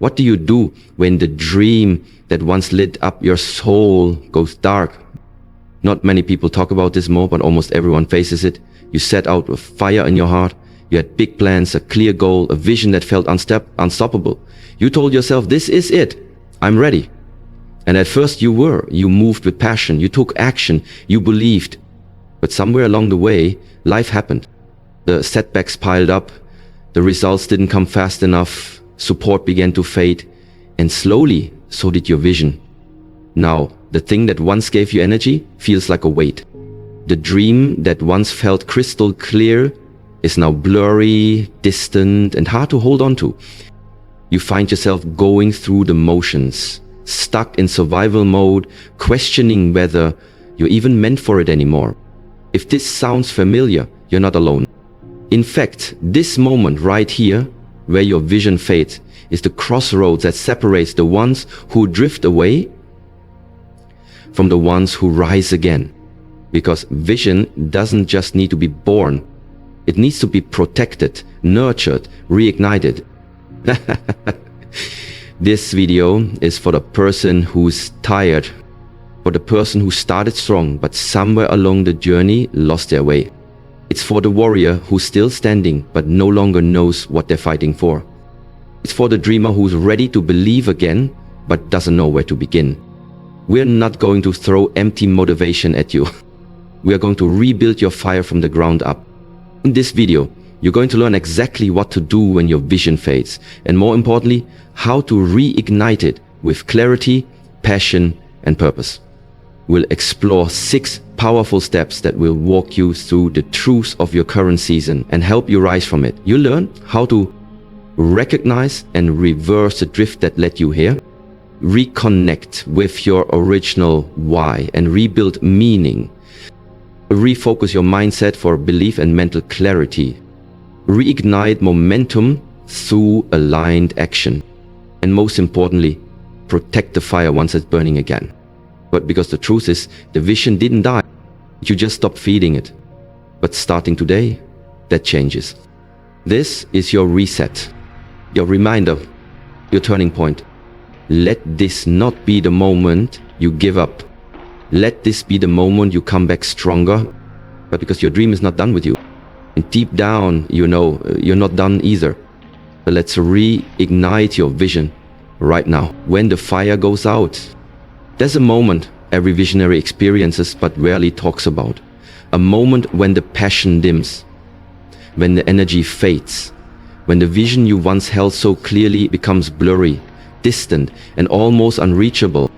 What do you do when the dream that once lit up your soul goes dark? Not many people talk about this more, but almost everyone faces it. You set out with fire in your heart. You had big plans, a clear goal, a vision that felt unstoppable. You told yourself, this is it. I'm ready. And at first you moved with passion. You took action. You believed. But somewhere along the way, life happened. The setbacks piled up. The results didn't come fast enough. Support began to fade. And slowly, so did your vision. Now, the thing that once gave you energy feels like a weight. The dream that once felt crystal clear is now blurry, distant, and hard to hold on to. You find yourself going through the motions, stuck in survival mode, questioning whether you're even meant for it anymore. If this sounds familiar, you're not alone. In fact, this moment right here, where your vision fades, is the crossroads that separates the ones who drift away from the ones who rise again. Because vision doesn't just need to be born. It needs to be protected, nurtured, reignited. This video is for the person who's tired, for the person who started strong but somewhere along the journey lost their way. It's for the warrior who's still standing but no longer knows what they're fighting for. It's for the dreamer who's ready to believe again but doesn't know where to begin. We're not going to throw empty motivation at you. We are going to rebuild your fire from the ground up. In this video, you're going to learn exactly what to do when your vision fades, and more importantly, how to reignite it with clarity, passion, and purpose. We'll explore 6 powerful steps that will walk you through the truths of your current season and help you rise from it. You'll learn how to recognize and reverse the drift that led you here, reconnect with your original why and rebuild meaning, refocus your mindset for belief and mental clarity, reignite momentum through aligned action, and most importantly, protect the fire once it's burning again. But because the truth is, the vision didn't die, you just stopped feeding it. But starting today, that changes. This is your reset, your reminder, your turning point. Let this not be the moment you give up. Let this be the moment you come back stronger, but because your dream is not done with you. And deep down, you know, you're not done either. But let's reignite your vision right now. When the fire goes out, there's a moment every visionary experiences but rarely talks about. A moment when the passion dims, when the energy fades, when the vision you once held so clearly becomes blurry, distant, and almost unreachable.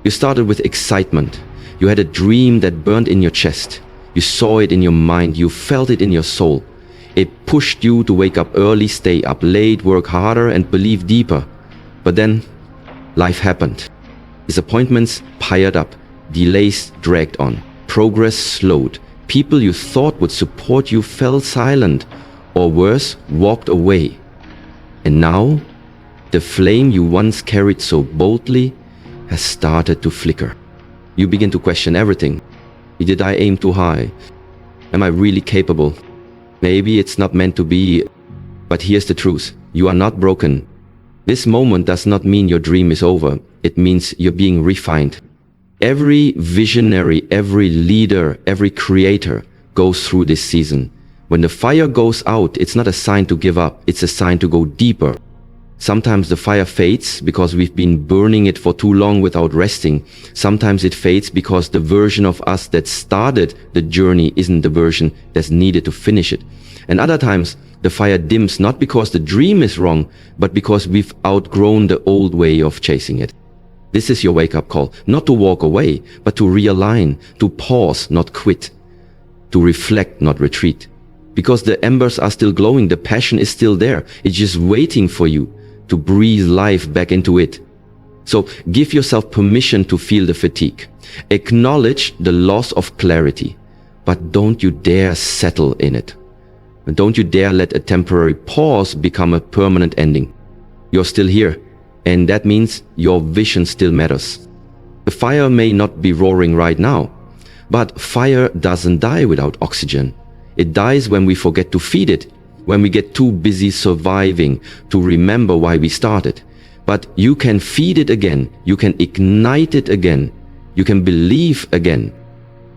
You started with excitement. You had a dream that burned in your chest. You saw it in your mind. You felt it in your soul. It pushed you to wake up early, stay up late, work harder, and believe deeper. But then, life happened. Disappointments piled up. Delays dragged on. Progress slowed. People you thought would support you fell silent, or worse, walked away. And now, the flame you once carried so boldly has started to flicker. You begin to question everything. Did I aim too high? Am I really capable? Maybe it's not meant to be. But here's the truth. You are not broken. This moment does not mean your dream is over. It means you're being refined. Every visionary, every leader, every creator goes through this season. When the fire goes out, it's not a sign to give up. It's a sign to go deeper. Sometimes the fire fades because we've been burning it for too long without resting. Sometimes it fades because the version of us that started the journey isn't the version that's needed to finish it. And other times the fire dims not because the dream is wrong, but because we've outgrown the old way of chasing it. This is your wake-up call, not to walk away, but to realign, to pause, not quit, to reflect, not retreat. Because the embers are still glowing, the passion is still there. It's just waiting for you to breathe life back into it. So give yourself permission to feel the fatigue. Acknowledge the loss of clarity, but don't you dare settle in it. And don't you dare let a temporary pause become a permanent ending. You're still here, and that means your vision still matters. The fire may not be roaring right now, but fire doesn't die without oxygen. It dies when we forget to feed it, when we get too busy surviving to remember why we started. But you can feed it again. You can ignite it again. You can believe again.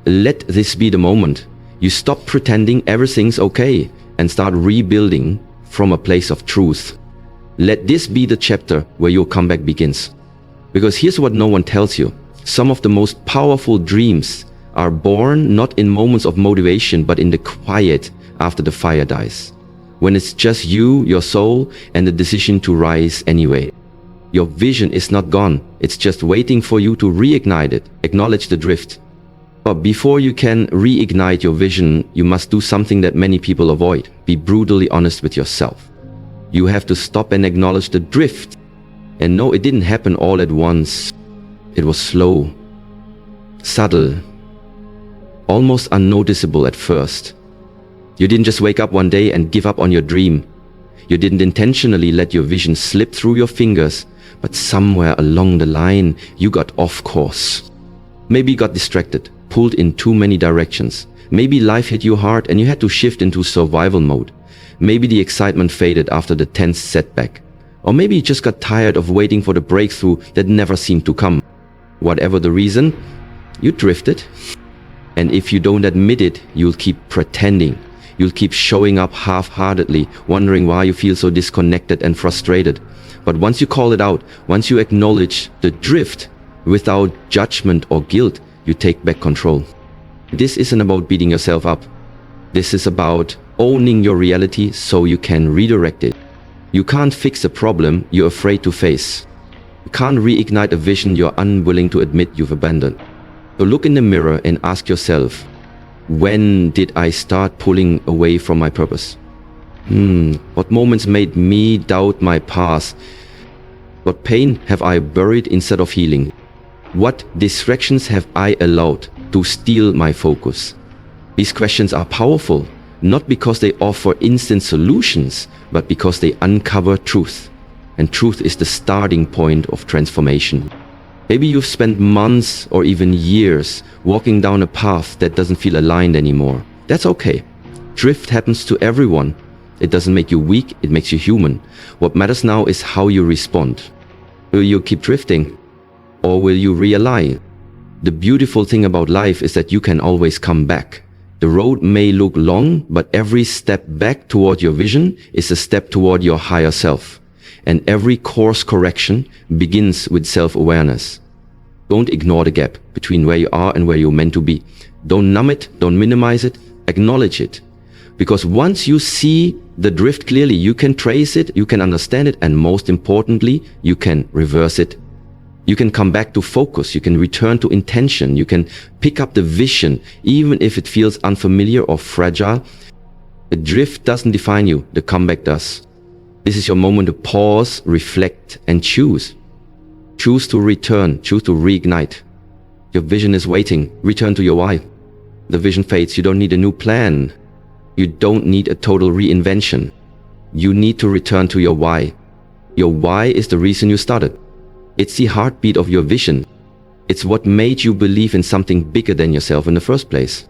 Let this be the moment. You stop pretending everything's okay and start rebuilding from a place of truth. Let this be the chapter where your comeback begins. Because here's what no one tells you. Some of the most powerful dreams are born not in moments of motivation, but in the quiet after the fire dies. When it's just you, your soul, and the decision to rise anyway. Your vision is not gone. It's just waiting for you to reignite it. Acknowledge the drift. But before you can reignite your vision, you must do something that many people avoid. Be brutally honest with yourself. You have to stop and acknowledge the drift. And no, it didn't happen all at once. It was slow, subtle, almost unnoticeable at first. You didn't just wake up one day and give up on your dream. You didn't intentionally let your vision slip through your fingers, but somewhere along the line, you got off course. Maybe you got distracted, pulled in too many directions. Maybe life hit you hard and you had to shift into survival mode. Maybe the excitement faded after the tense setback. Or maybe you just got tired of waiting for the breakthrough that never seemed to come. Whatever the reason, you drifted. And if you don't admit it, you'll keep pretending. You'll keep showing up half-heartedly, wondering why you feel so disconnected and frustrated. But once you call it out, once you acknowledge the drift, without judgment or guilt, you take back control. This isn't about beating yourself up. This is about owning your reality so you can redirect it. You can't fix a problem you're afraid to face. You can't reignite a vision you're unwilling to admit you've abandoned. So look in the mirror and ask yourself, when did I start pulling away from my purpose? What moments made me doubt my path? What pain have I buried instead of healing? What distractions have I allowed to steal my focus? These questions are powerful, not because they offer instant solutions, but because they uncover truth. And truth is the starting point of transformation. Maybe you've spent months or even years walking down a path that doesn't feel aligned anymore. That's okay. Drift happens to everyone. It doesn't make you weak, it makes you human. What matters now is how you respond. Will you keep drifting? Or will you realign? The beautiful thing about life is that you can always come back. The road may look long, but every step back toward your vision is a step toward your higher self. And every course correction begins with self-awareness. Don't ignore the gap between where you are and where you're meant to be. Don't numb it, don't minimize it, acknowledge it. Because once you see the drift clearly, you can trace it, you can understand it, and most importantly, you can reverse it. You can come back to focus, you can return to intention, you can pick up the vision, even if it feels unfamiliar or fragile. The drift doesn't define you, the comeback does. This is your moment to pause, reflect, and choose. Choose to return, choose to reignite. Your vision is waiting, return to your why. The vision fades, you don't need a new plan. You don't need a total reinvention. You need to return to your why. Your why is the reason you started. It's the heartbeat of your vision. It's what made you believe in something bigger than yourself in the first place.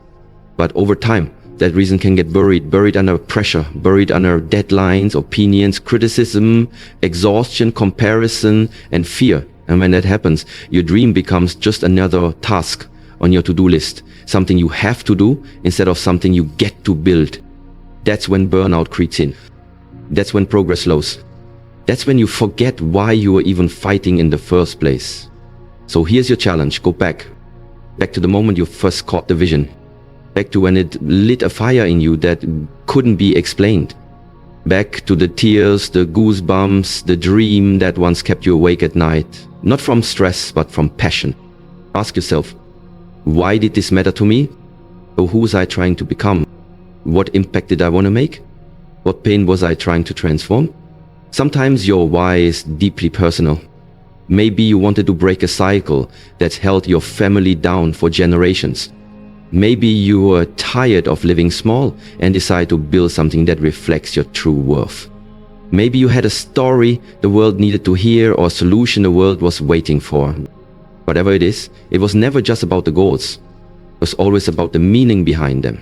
But over time, that reason can get buried under pressure, buried under deadlines, opinions, criticism, exhaustion, comparison, and fear. And when that happens, your dream becomes just another task on your to-do list, something you have to do instead of something you get to build. That's when burnout creeps in. That's when progress slows. That's when you forget why you were even fighting in the first place. So here's your challenge. Go back to the moment you first caught the vision. Back to when it lit a fire in you that couldn't be explained. Back to the tears, the goosebumps, the dream that once kept you awake at night. Not from stress, but from passion. Ask yourself, why did this matter to me? Or who was I trying to become? What impact did I want to make? What pain was I trying to transform? Sometimes your why is deeply personal. Maybe you wanted to break a cycle that's held your family down for generations. Maybe you were tired of living small and decided to build something that reflects your true worth. Maybe you had a story the world needed to hear or a solution the world was waiting for. Whatever it is, it was never just about the goals. It was always about the meaning behind them.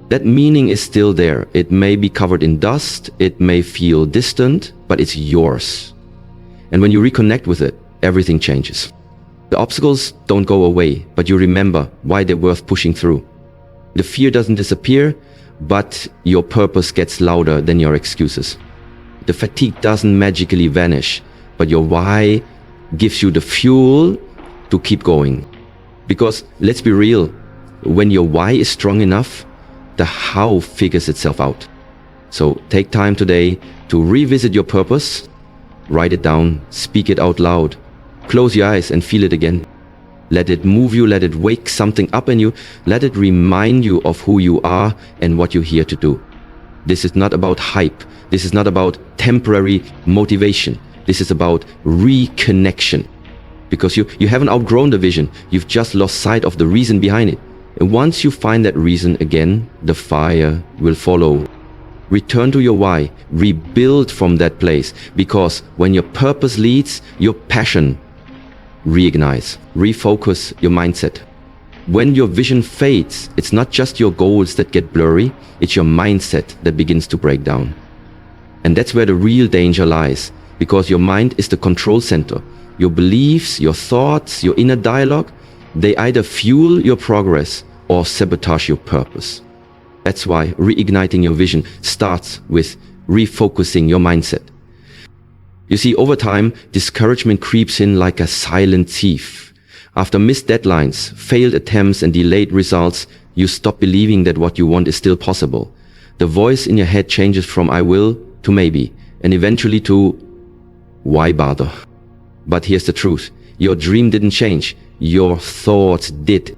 That meaning is still there. It may be covered in dust, it may feel distant, but it's yours. And when you reconnect with it, everything changes. The obstacles don't go away, but you remember why they're worth pushing through. The fear doesn't disappear, but your purpose gets louder than your excuses. The fatigue doesn't magically vanish, but your why gives you the fuel to keep going. Because let's be real, when your why is strong enough, the how figures itself out. So take time today to revisit your purpose, write it down, speak it out loud, close your eyes and feel it again. Let it move you, let it wake something up in you, let it remind you of who you are and what you're here to do. This is not about hype, this is not about temporary motivation, this is about reconnection. Because you haven't outgrown the vision, you've just lost sight of the reason behind it. And once you find that reason again, the fire will follow. Return to your why, rebuild from that place, because when your purpose leads, your passion reignites, refocus your mindset. When your vision fades, it's not just your goals that get blurry, it's your mindset that begins to break down. And that's where the real danger lies, because your mind is the control center. Your beliefs, your thoughts, your inner dialogue, they either fuel your progress or sabotage your purpose. That's why reigniting your vision starts with refocusing your mindset. You see, over time, discouragement creeps in like a silent thief. After missed deadlines, failed attempts and delayed results, you stop believing that what you want is still possible. The voice in your head changes from I will to maybe, and eventually to why bother? But here's the truth. Your dream didn't change. Your thoughts did.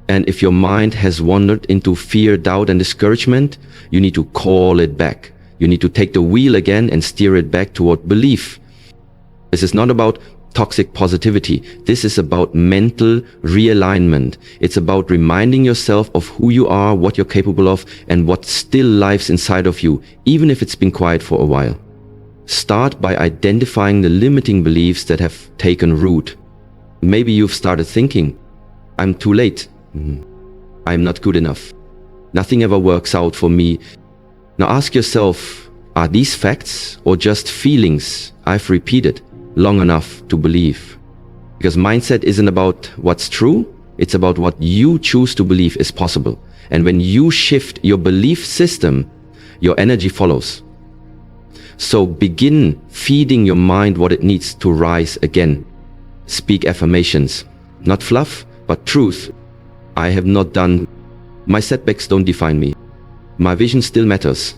And if your mind has wandered into fear, doubt, and discouragement, you need to call it back. You need to take the wheel again and steer it back toward belief. This is not about toxic positivity. This is about mental realignment. It's about reminding yourself of who you are, what you're capable of, and what still lives inside of you, even if it's been quiet for a while. Start by identifying the limiting beliefs that have taken root. Maybe you've started thinking, I'm too late. I'm not good enough. Nothing ever works out for me. Now ask yourself, are these facts or just feelings I've repeated long enough to believe? Because mindset isn't about what's true, it's about what you choose to believe is possible. And when you shift your belief system, your energy follows. So begin feeding your mind what it needs to rise again. Speak affirmations, not fluff, but truth. I have not done. My setbacks don't define me. My vision still matters.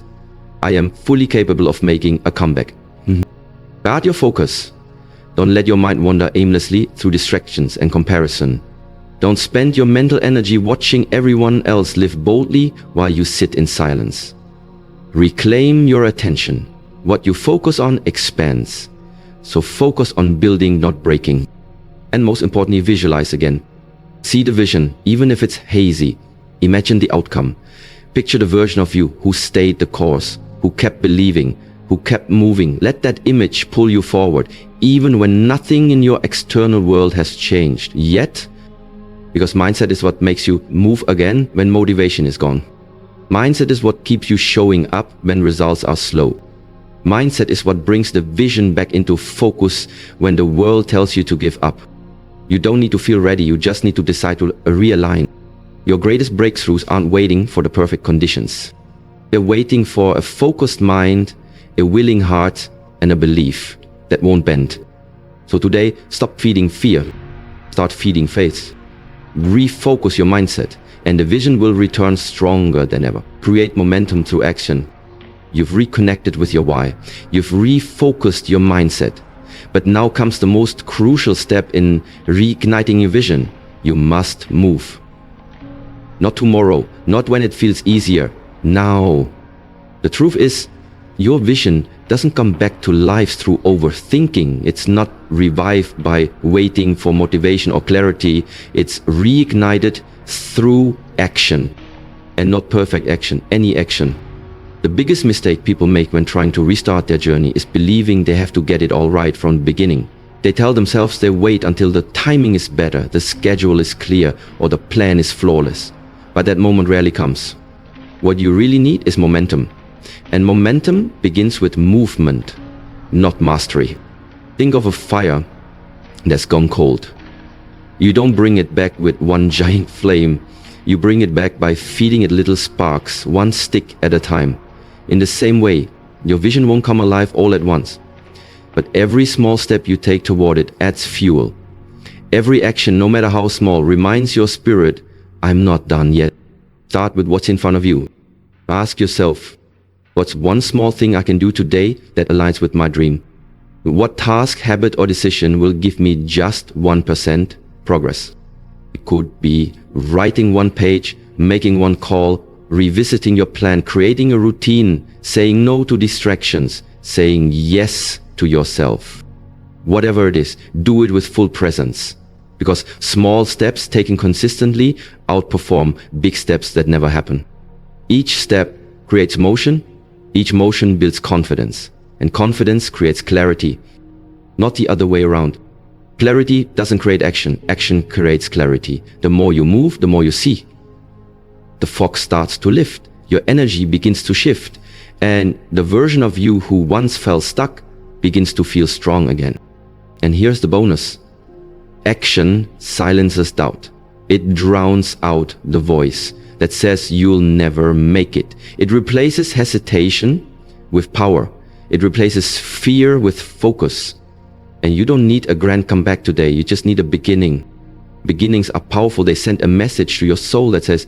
I am fully capable of making a comeback. Guard your focus. Don't let your mind wander aimlessly through distractions and comparison. Don't spend your mental energy watching everyone else live boldly while you sit in silence. Reclaim your attention. What you focus on expands. So focus on building, not breaking. And most importantly, visualize again. See the vision, even if it's hazy. Imagine the outcome. Picture the version of you who stayed the course, who kept believing, who kept moving. Let that image pull you forward, even when nothing in your external world has changed yet. Because mindset is what makes you move again when motivation is gone. Mindset is what keeps you showing up when results are slow. Mindset is what brings the vision back into focus when the world tells you to give up. You don't need to feel ready, you just need to decide to realign. Your greatest breakthroughs aren't waiting for the perfect conditions. They're waiting for a focused mind, a willing heart, and a belief that won't bend. So today, stop feeding fear. Start feeding faith. Refocus your mindset, and the vision will return stronger than ever. Create momentum through action. You've reconnected with your why. You've refocused your mindset. But now comes the most crucial step in reigniting your vision. You must move. Not tomorrow, not when it feels easier. Now. The truth is, your vision doesn't come back to life through overthinking. It's not revived by waiting for motivation or clarity. It's reignited through action. And not perfect action, any action. The biggest mistake people make when trying to restart their journey is believing they have to get it all right from the beginning. They tell themselves they wait until the timing is better, the schedule is clear, or the plan is flawless. But that moment rarely comes. What you really need is momentum. And momentum begins with movement, not mastery. Think of a fire that's gone cold. You don't bring it back with one giant flame. You bring it back by feeding it little sparks, one stick at a time. In the same way, your vision won't come alive all at once. But every small step you take toward it adds fuel. Every action, no matter how small, reminds your spirit, I'm not done yet. Start with what's in front of you. Ask yourself, what's one small thing I can do today that aligns with my dream? What task, habit, or decision will give me just 1% progress? It could be writing one page, making one call, revisiting your plan, creating a routine, saying no to distractions, saying yes to yourself. Whatever it is, do it with full presence. Because small steps taken consistently outperform big steps that never happen. Each step creates motion, each motion builds confidence, and confidence creates clarity, not the other way around. Clarity doesn't create action, action creates clarity. The more you move, the more you see. The fog starts to lift, your energy begins to shift, and the version of you who once felt stuck begins to feel strong again. And here's the bonus. Action silences doubt. It drowns out the voice that says you'll never make it. It replaces hesitation with power. It replaces fear with focus. And you don't need a grand comeback today, you just need a beginning. Beginnings are powerful, they send a message to your soul that says,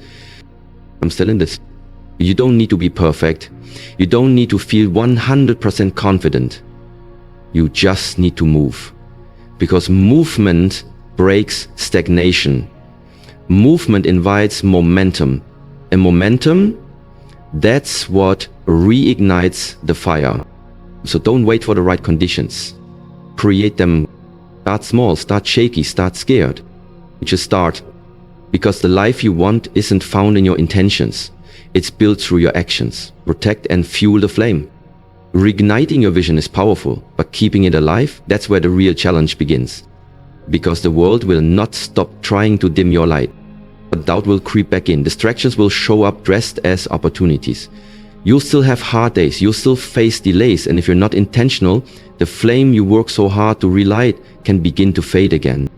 I'm still in this. You don't need to be perfect. You don't need to feel 100% confident. You just need to move. Because movement breaks stagnation. Movement invites momentum. And momentum, that's what reignites the fire. So don't wait for the right conditions. Create them. Start small, start shaky, start scared. You just start. Because the life you want isn't found in your intentions. It's built through your actions. Protect and fuel the flame. Reigniting your vision is powerful, but keeping it alive, that's where the real challenge begins. Because the world will not stop trying to dim your light. But doubt will creep back in. Distractions will show up dressed as opportunities. You'll still have hard days, you'll still face delays, and if you're not intentional, the flame you work so hard to relight can begin to fade again.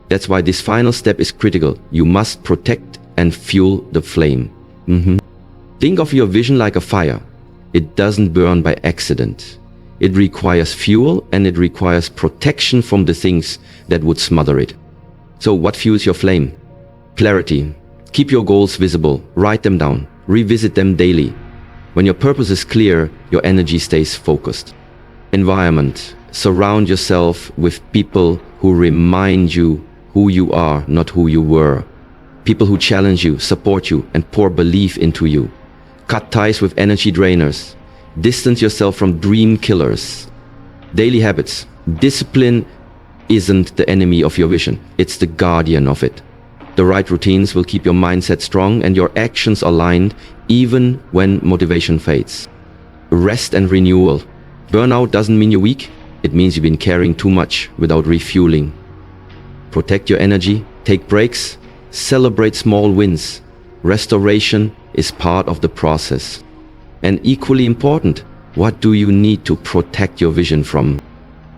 That's why this final step is critical. You must protect and fuel the flame. Think of your vision like a fire. It doesn't burn by accident. It requires fuel and it requires protection from the things that would smother it. So what fuels your flame? Clarity. Keep your goals visible. Write them down. Revisit them daily. When your purpose is clear, your energy stays focused. Environment. Surround yourself with people who remind you who you are, not who you were. People who challenge you, support you, and pour belief into you. Cut ties with energy drainers. Distance yourself from dream killers. Daily habits. Discipline isn't the enemy of your vision. It's the guardian of it. The right routines will keep your mindset strong and your actions aligned even when motivation fades. Rest and renewal. Burnout doesn't mean you're weak. It means you've been carrying too much without refueling. Protect your energy. Take breaks. Celebrate small wins. Restoration is part of the process. And equally important, what do you need to protect your vision from?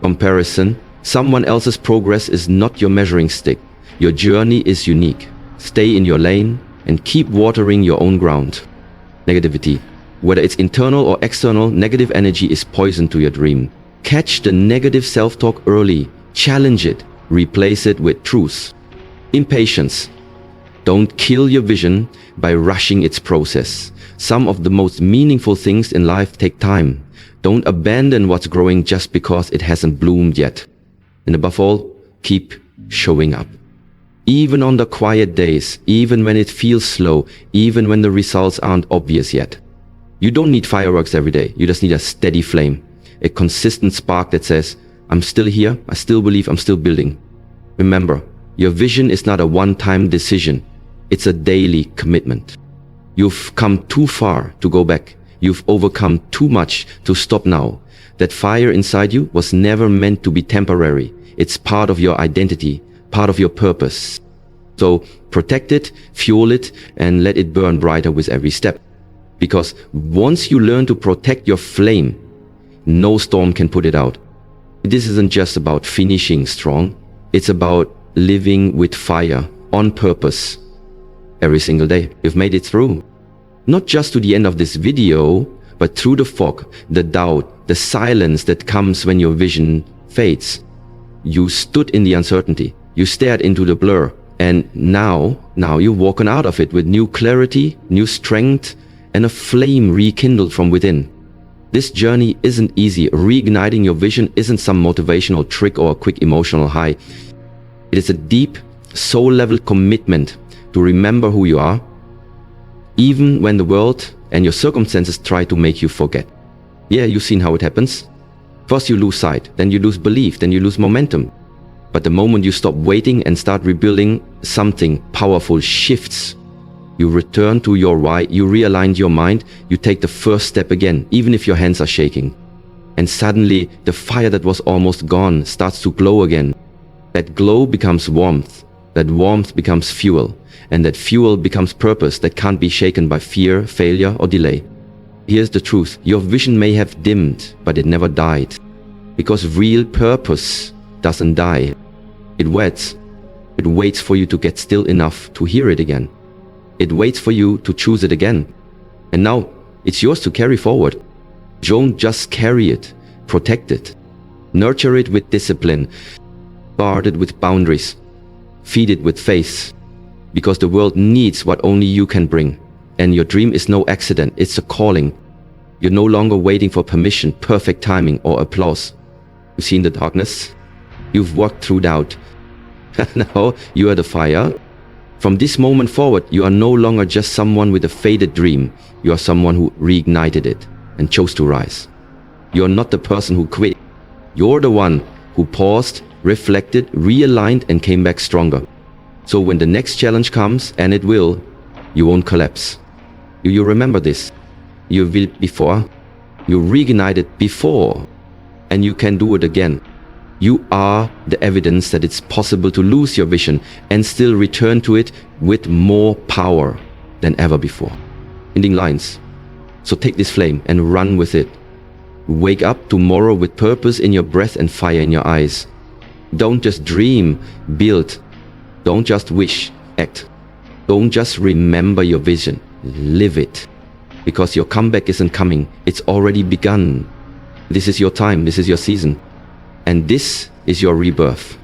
Comparison. Someone else's progress is not your measuring stick. Your journey is unique. Stay in your lane and keep watering your own ground. Negativity. Whether it's internal or external, negative energy is poison to your dream. Catch the negative self-talk early. Challenge it. Replace it with truth. Impatience. Don't kill your vision by rushing its process. Some of the most meaningful things in life take time. Don't abandon what's growing just because it hasn't bloomed yet. And above all, keep showing up. Even on the quiet days, even when it feels slow, even when the results aren't obvious yet. You don't need fireworks every day. You just need a steady flame. A consistent spark that says, I'm still here, I still believe, I'm still building. Remember, your vision is not a one-time decision. It's a daily commitment. You've come too far to go back. You've overcome too much to stop now. That fire inside you was never meant to be temporary. It's part of your identity, part of your purpose. So protect it, fuel it, and let it burn brighter with every step. Because once you learn to protect your flame, no storm can put it out. This isn't just about finishing strong. It's about living with fire, on purpose, every single day. You've made it through. Not just to the end of this video, but through the fog, the doubt, the silence that comes when your vision fades. You stood in the uncertainty. You stared into the blur. And now you've woken out of it with new clarity, new strength, and a flame rekindled from within. This journey isn't easy. Reigniting your vision isn't some motivational trick or a quick emotional high. It is a deep, soul-level commitment to remember who you are, even when the world and your circumstances try to make you forget. Yeah, you've seen how it happens. First you lose sight, then you lose belief, then you lose momentum. But the moment you stop waiting and start rebuilding, something powerful shifts. You return to your why, you realign your mind, you take the first step again, even if your hands are shaking. And suddenly, the fire that was almost gone starts to glow again. That glow becomes warmth, that warmth becomes fuel, and that fuel becomes purpose that can't be shaken by fear, failure, or delay. Here's the truth, your vision may have dimmed, but it never died. Because real purpose doesn't die. It waits. It waits for you to get still enough to hear it again. It waits for you to choose it again. And now, it's yours to carry forward. Don't just carry it, protect it. Nurture it with discipline. Guard it with boundaries. Feed it with faith. Because the world needs what only you can bring. And your dream is no accident, it's a calling. You're no longer waiting for permission, perfect timing, or applause. You've seen the darkness. You've walked through doubt. Now you are the fire. From this moment forward, you are no longer just someone with a faded dream. You are someone who reignited it and chose to rise. You're not the person who quit. You're the one who paused, reflected, realigned, and came back stronger. So when the next challenge comes, and it will, you won't collapse. You remember this. You will before. You reignited before. And you can do it again. You are the evidence that it's possible to lose your vision and still return to it with more power than ever before. Ending lines. So take this flame and run with it. Wake up tomorrow with purpose in your breath and fire in your eyes. Don't just dream, build. Don't just wish, act. Don't just remember your vision, live it. Because your comeback isn't coming, it's already begun. This is your time, this is your season. And this is your rebirth.